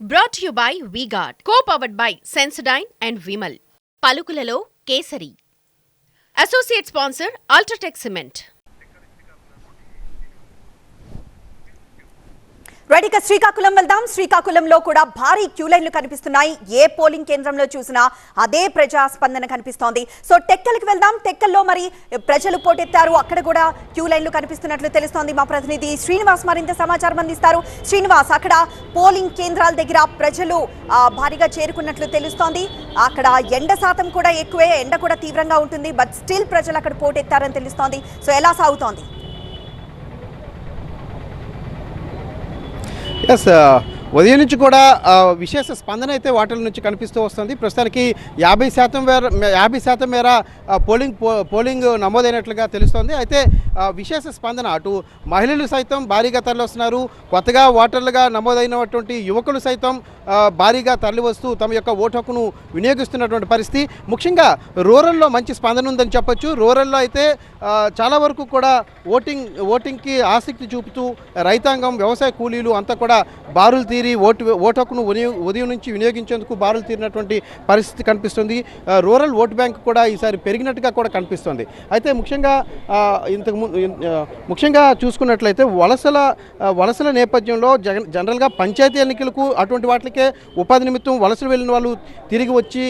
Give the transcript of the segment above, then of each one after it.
Brought to you by V-Guard, co-powered by Sensodyne and Vimal. పలుకులలో kesari. Associate sponsor Ultratech Cement. రైట్గా Srikakulam వెళ్దాం. శ్రీకాకుళంలో కూడా భారీ queue లైన్లు కనిపిస్తున్నాయి. ఏ పోలింగ్ కేంద్రంలో చూసినా అదే ప్రజాస్పందన కనిపిస్తోంది. సో టెక్కల్కి వెళ్దాం. టెక్కల్లో మరి ప్రజలు పోటెత్తారు. అక్కడ కూడా క్యూ లైన్లు కనిపిస్తున్నట్లు తెలుస్తోంది. మా ప్రతినిధి శ్రీనివాస్ మరింత సమాచారం అందిస్తారు. శ్రీనివాస్, అక్కడ పోలింగ్ కేంద్రాల దగ్గర ప్రజలు భారీగా చేరుకున్నట్లు తెలుస్తోంది. అక్కడ ఎండ శాతం కూడా ఎక్కువే, ఎండ కూడా తీవ్రంగా ఉంటుంది. బట్ స్టిల్ ప్రజలు అక్కడ పోటెత్తారని తెలుస్తోంది. సో ఎలా సాగుతోంది? ఉదయం నుంచి కూడా విశేష స్పందన అయితే వాటిల నుంచి కనిపిస్తూ వస్తుంది. ప్రస్తుతానికి 50% మేర పోలింగ్ నమోదైనట్లుగా తెలుస్తోంది. అయితే విశేష స్పందన అటు మహిళలు సైతం భారీగా తరలివస్తున్నారు. కొత్తగా ఓటర్లుగా నమోదైనటువంటి యువకులు సైతం భారీగా తరలివస్తూ తమ యొక్క ఓటు హక్కును వినియోగిస్తున్నటువంటి పరిస్థితి. ముఖ్యంగా రూరల్లో మంచి స్పందన ఉందని చెప్పొచ్చు. రూరల్లో అయితే చాలా వరకు కూడా ఓటింగ్కి ఆసక్తి చూపుతూ రైతాంగం, వ్యవసాయ కూలీలు అంతా కూడా బారులు తీరి ఓటు హక్కును ఉదయం నుంచి వినియోగించేందుకు బారులు తీరినటువంటి పరిస్థితి కనిపిస్తుంది. రూరల్ ఓటు బ్యాంక్ కూడా ఈసారి పెరిగినట్టుగా కూడా కనిపిస్తుంది. అయితే ముఖ్యంగా చూసుకున్నట్లయితే వలసల నేపథ్యంలో జనరల్గా పంచాయతీ ఎన్నికలకు అటువంటి వాటికే ఉపాధి నిమిత్తం వలసలు వెళ్ళిన వాళ్ళు తిరిగి వచ్చి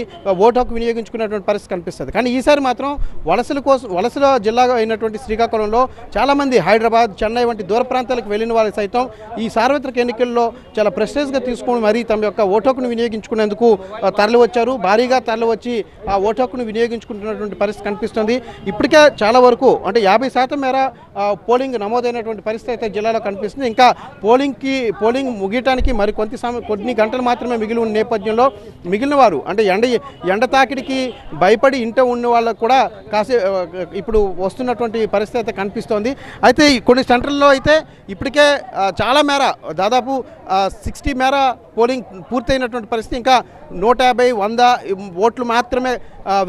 ఓటు హక్కు వినియోగించుకున్నటువంటి పరిస్థితి కనిపిస్తుంది. కానీ ఈసారి మాత్రం వలసల జిల్లా అయినటువంటి శ్రీకాకుళంలో చాలామంది హైదరాబాద్, చెన్నై వంటి దూర ప్రాంతాలకు వెళ్ళిన వాళ్ళు సైతం ఈ సార్వత్రిక ఎన్నికల్లో చాలా ప్రెస్టేజ్గా తీసుకొని మరీ తమ యొక్క ఓటు హక్కును వినియోగించుకునేందుకు తరలివచ్చారు. భారీగా తరలివచ్చి ఆ ఓటు హక్కును వినియోగించుకుంటున్నటువంటి పరిస్థితి కనిపిస్తుంది. ఇప్పటికే చాలా వరకు అంటే 50% మేర పోలింగ్ నమోదైనటువంటి పరిస్థితి అయితే జిల్లాలో కనిపిస్తుంది. ఇంకా పోలింగ్ ముగియటానికి మరి కొన్ని గంటలు మాత్రమే మిగిలి ఉన్న నేపథ్యంలో మిగిలిన వారు అంటే ఎండ తాకిడికి భయపడి ఇంట ఉన్న వాళ్ళకు కూడా ఇప్పుడు వస్తున్నటువంటి పరిస్థితి అయితే కనిపిస్తోంది. అయితే కొన్ని సెంటర్లలో అయితే ఇప్పటికే చాలా మేర దాదాపు 60 మేర పోలింగ్ పూర్తయినటువంటి పరిస్థితి. ఇంకా 150, 100 ఓట్లు మాత్రమే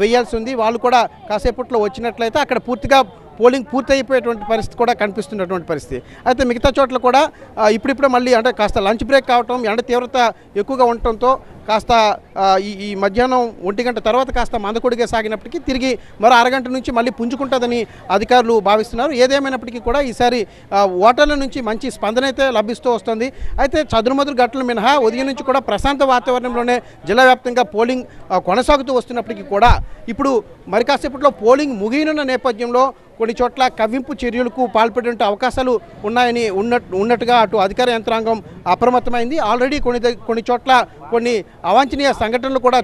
వేయాల్సి ఉంది. వాళ్ళు కూడా కాసేపట్లో వచ్చినట్లయితే అక్కడ పూర్తిగా పోలింగ్ పూర్తయిపోయేటువంటి పరిస్థితి కూడా కనిపిస్తున్నటువంటి పరిస్థితి. అయితే మిగతా చోట్ల కూడా ఇప్పుడిప్పుడే మళ్ళీ అంటే కాస్త లంచ్ బ్రేక్ కావటం, ఎండ తీవ్రత ఎక్కువగా ఉండటంతో కాస్త ఈ మధ్యాహ్నం 1 గంట తర్వాత కాస్త మందకొడిగా సాగినప్పటికీ తిరిగి మరో అరగంట నుంచి మళ్ళీ పుంజుకుంటుందని అధికారులు భావిస్తున్నారు. ఏదేమైనప్పటికీ కూడా ఈసారి ఓటర్ల నుంచి మంచి స్పందన అయితే లభిస్తూ వస్తుంది. అయితే చదురుమదురు ఘటనలు మినహా ఉదయం నుంచి కూడా ప్రశాంత వాతావరణంలోనే జిల్లా వ్యాప్తంగా పోలింగ్ కొనసాగుతూ వస్తున్నప్పటికీ కూడా ఇప్పుడు మరి కాసేపట్లో పోలింగ్ ముగియనున్న నేపథ్యంలో కొన్ని చోట్ల కవ్వింపు చర్యలకు పాల్పడే అవకాశాలు ఉన్నాయని ఉన్నట్టుగా అటు అధికార యంత్రాంగం అప్రమత్తమైంది. ఆల్రెడీ కొన్ని చోట్ల కొన్ని అవాంఛనీయ సంఘటనలు కూడా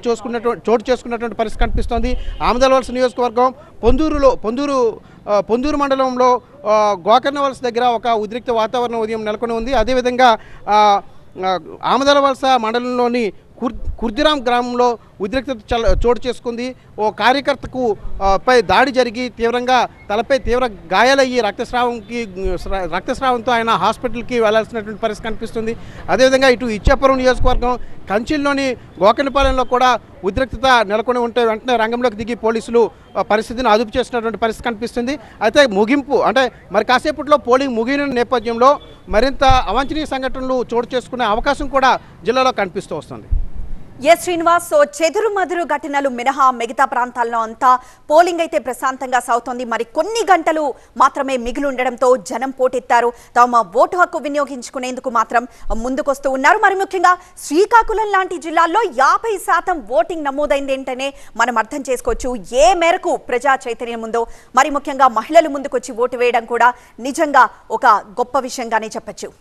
చోటు చేసుకున్నటువంటి పరిస్థితి కనిపిస్తోంది. ఆమదాలవలస నియోజకవర్గం పొందూరు మండలంలో గోకర్ణవలస దగ్గర ఒక ఉద్రిక్త వాతావరణం ఉదయం నెలకొని ఉంది. అదేవిధంగా ఆమదాలవలస మండలంలోని కుర్దిరాం గ్రామంలో ఉద్రిక్తత చోటు చేసుకుంది. ఓ కార్యకర్తకు పై దాడి జరిగి తీవ్రంగా తలపై తీవ్ర గాయాలయ్యి రక్తస్రావంతో ఆయన హాస్పిటల్కి వెళ్లాల్సినటువంటి పరిస్థితి కనిపిస్తుంది. అదేవిధంగా ఇటు ఇచ్చాపురం నియోజకవర్గం కంచిల్లోని గోకర్ణపాలెంలో కూడా ఉద్రిక్తత నెలకొని ఉంటే వెంటనే రంగంలోకి దిగి పోలీసులు పరిస్థితిని అదుపు చేసినటువంటి పరిస్థితి కనిపిస్తుంది. అయితే ముగింపు అంటే మరి కాసేపట్లో పోలింగ్ ముగిన నేపథ్యంలో మరింత అవాంఛనీయ సంఘటనలు చోటు చేసుకునే అవకాశం కూడా జిల్లాలో కనిపిస్తూ వస్తుంది. ఎస్ శ్రీనివాస్, సో చెదురుమదురు ఘటనలు మినహా మిగతా ప్రాంతాల్లో అంతా పోలింగ్ అయితే ప్రశాంతంగా సాగుతోంది. మరి కొన్ని గంటలు మాత్రమే మిగిలి ఉండడంతో జనం పోటెత్తారు. తమ ఓటు హక్కు వినియోగించుకునేందుకు మాత్రం ముందుకొస్తూ ఉన్నారు. మరి ముఖ్యంగా శ్రీకాకుళం లాంటి జిల్లాల్లో 50% ఓటింగ్ నమోదైంది ఏంటనే మనం అర్థం చేసుకోవచ్చు ఏ మేరకు ప్రజా చైతన్యం ఉందో. మరి ముఖ్యంగా మహిళలు ముందుకొచ్చి ఓటు వేయడం కూడా నిజంగా ఒక గొప్ప విషయంగానే చెప్పొచ్చు.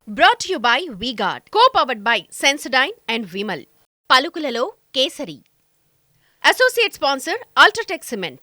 Brought to you by V-Guard, co-powered by Sensodyne and Vimal. పలుకులలో kesari. Associate sponsor Ultratech Cement.